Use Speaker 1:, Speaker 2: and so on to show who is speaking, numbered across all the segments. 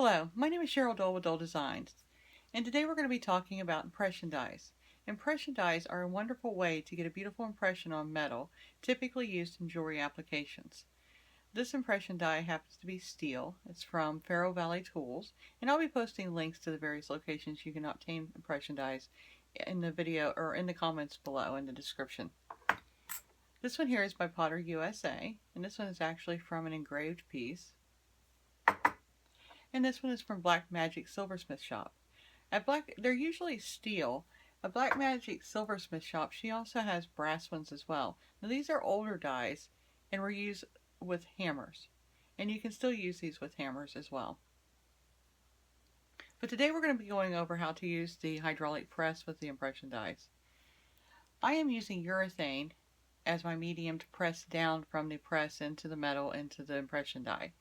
Speaker 1: Hello, my name is Cheryl Dole with Dole Designs, and today we're going to be talking about impression dies. Impression dies are a wonderful way to get a beautiful impression on metal, typically used in jewelry applications. This impression die happens to be steel. It's from Faro Valley Tools, and I'll be posting links to the various locations you can obtain impression dies in the video or in the comments below in the description. This one here is by Potter USA, and this one is actually from an engraved piece. And this one is from Black Magic Silversmith Shop. They're usually steel. A Black Magic Silversmith Shop, she also has brass ones as well. Now these are older dies and were used with hammers. And you can still use these with hammers as well. But today we're going to be going over how to use the hydraulic press with the impression dies. I am using urethane as my medium to press down from the press into the metal into the impression die.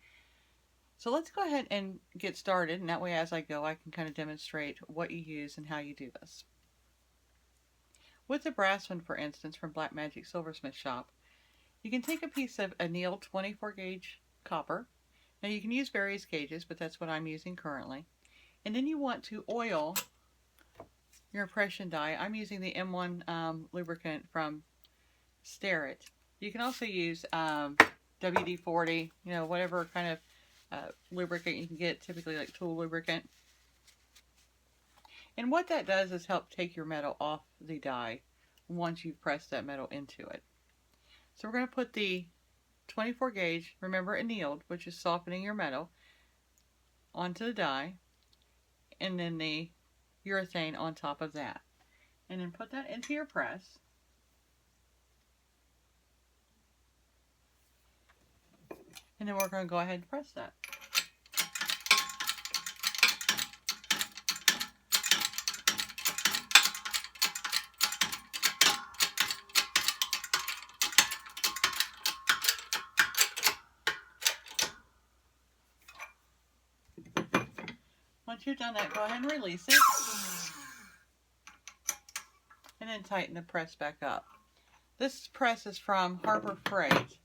Speaker 1: So let's go ahead and get started, and that way as I go I can kind of demonstrate what you use and how you do this. With the brass one, for instance, from Black Magic Silversmith Shop, you can take a piece of annealed 24 gauge copper. Now you can use various gauges, but that's what I'm using currently. And then you want to oil your impression die. I'm using the M1 lubricant from Starrett. You can also use WD-40, whatever kind of lubricant you can get, typically like tool lubricant. And what that does is help take your metal off the die once you've pressed that metal into it. So we're going to put the 24 gauge, remember annealed, which is softening your metal, onto the die, and then the urethane on top of that. And then put that into your press. And then we're going to go ahead and press that. Once you've done that, go ahead and release it. And then tighten the press back up. This press is from Harbor Freight.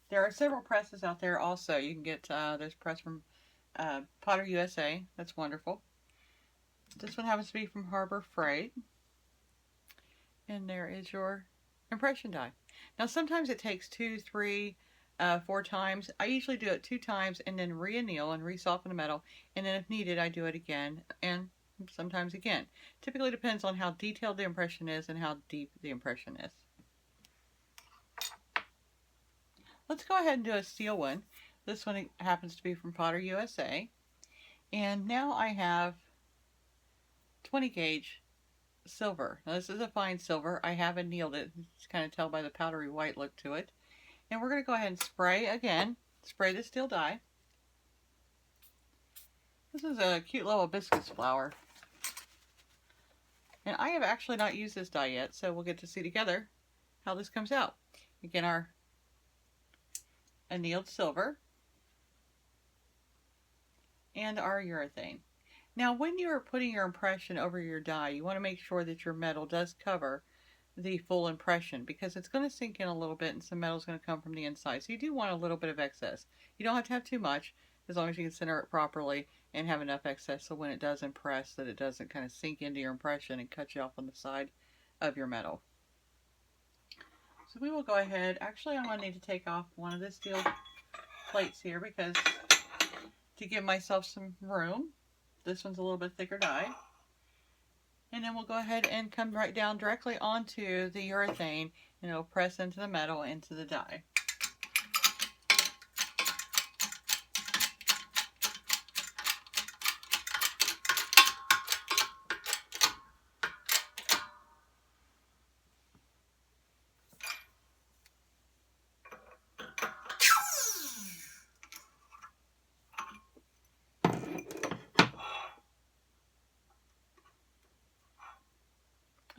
Speaker 1: There are several presses out there also. You can get this press from Potter USA. That's wonderful. This one happens to be from Harbor Freight. And there is your impression die. Now sometimes it takes 2, 3, 4 times. I usually do it 2 times and then re-anneal and re-soften the metal. And then if needed, I do it again and sometimes again. Typically depends on how detailed the impression is and how deep the impression is. Let's go ahead and do a steel one. This one happens to be from Potter USA. And now I have 20 gauge silver. Now this is a fine silver. I have annealed it. You can kind of tell by the powdery white look to it. And we're going to go ahead and spray again. Spray the steel die. This is a cute little hibiscus flower. And I have actually not used this die yet, so we'll get to see together how this comes out. Again, our annealed silver and our urethane. Now when you're putting your impression over your die, you want to make sure that your metal does cover the full impression, because it's going to sink in a little bit and some metal is going to come from the inside. So you do want a little bit of excess. You don't have to have too much, as long as you can center it properly and have enough excess so when it does impress that it doesn't kind of sink into your impression and cut you off on the side of your metal. So we will go ahead. Actually, I'm going to need to take off one of the steel plates here because to give myself some room. This one's a little bit thicker die. And then we'll go ahead and come right down directly onto the urethane and it'll press into the metal into the die.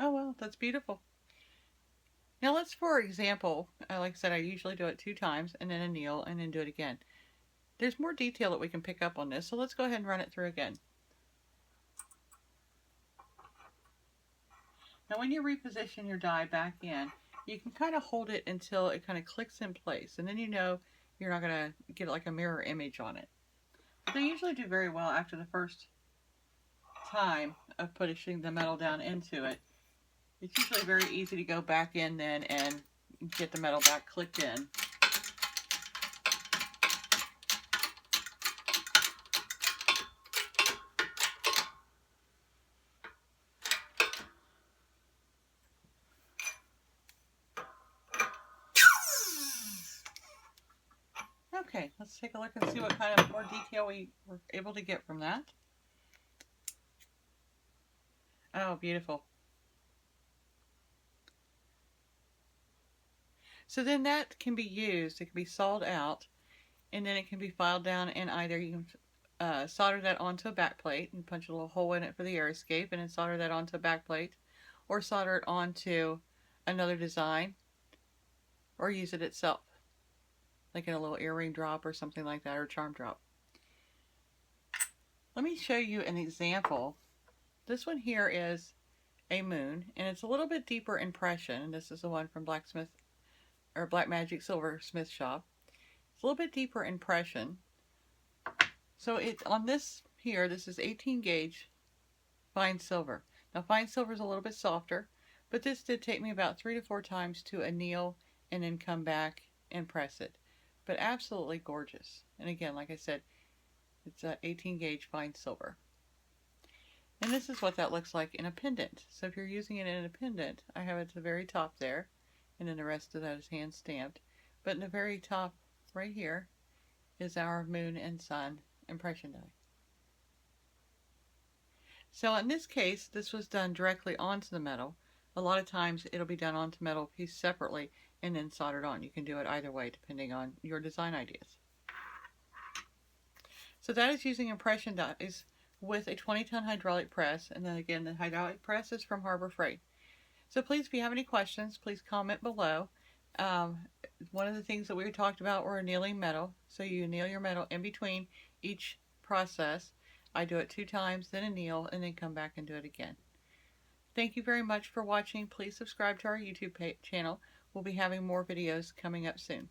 Speaker 1: Oh well, that's beautiful. Now let's, for example, like I said, I usually do it 2 times and then anneal and then do it again. There's more detail that we can pick up on this, so let's go ahead and run it through again. Now when you reposition your die back in, you can kind of hold it until it kind of clicks in place, and then you know you're not going to get like a mirror image on it. They usually do very well after the first time of pushing the metal down into it. It's usually very easy to go back in then and get the metal back clicked in. Okay, let's take a look and see what kind of more detail we were able to get from that. Oh, beautiful. So then that can be used, it can be sawed out, and then it can be filed down, and either you can solder that onto a back plate and punch a little hole in it for the air escape and then solder that onto a back plate, or solder it onto another design, or use it itself, like in a little earring drop or something like that, or charm drop. Let me show you an example. This one here is a moon, and it's a little bit deeper impression, and this is the one from Blacksmith or Black Magic Silversmith Shop. It's a little bit deeper impression. So it's on this here, this is 18 gauge fine silver. Now fine silver is a little bit softer, but this did take me about 3 to 4 times to anneal and then come back and press it. But absolutely gorgeous. And again, like I said, it's 18 gauge fine silver. And this is what that looks like in a pendant. So if you're using it in a pendant, I have it at the very top there, and then the rest of that is hand stamped. But in the very top right here is our moon and sun impression die. So in this case, this was done directly onto the metal. A lot of times it'll be done onto metal piece separately and then soldered on. You can do it either way depending on your design ideas. So that is using impression dies with a 20-ton hydraulic press, and then again the hydraulic press is from Harbor Freight. So please, if you have any questions, please comment below. One of the things that we talked about were annealing metal. So you anneal your metal in between each process. I do it 2 times, then anneal, and then come back and do it again. Thank you very much for watching. Please subscribe to our YouTube channel. We'll be having more videos coming up soon.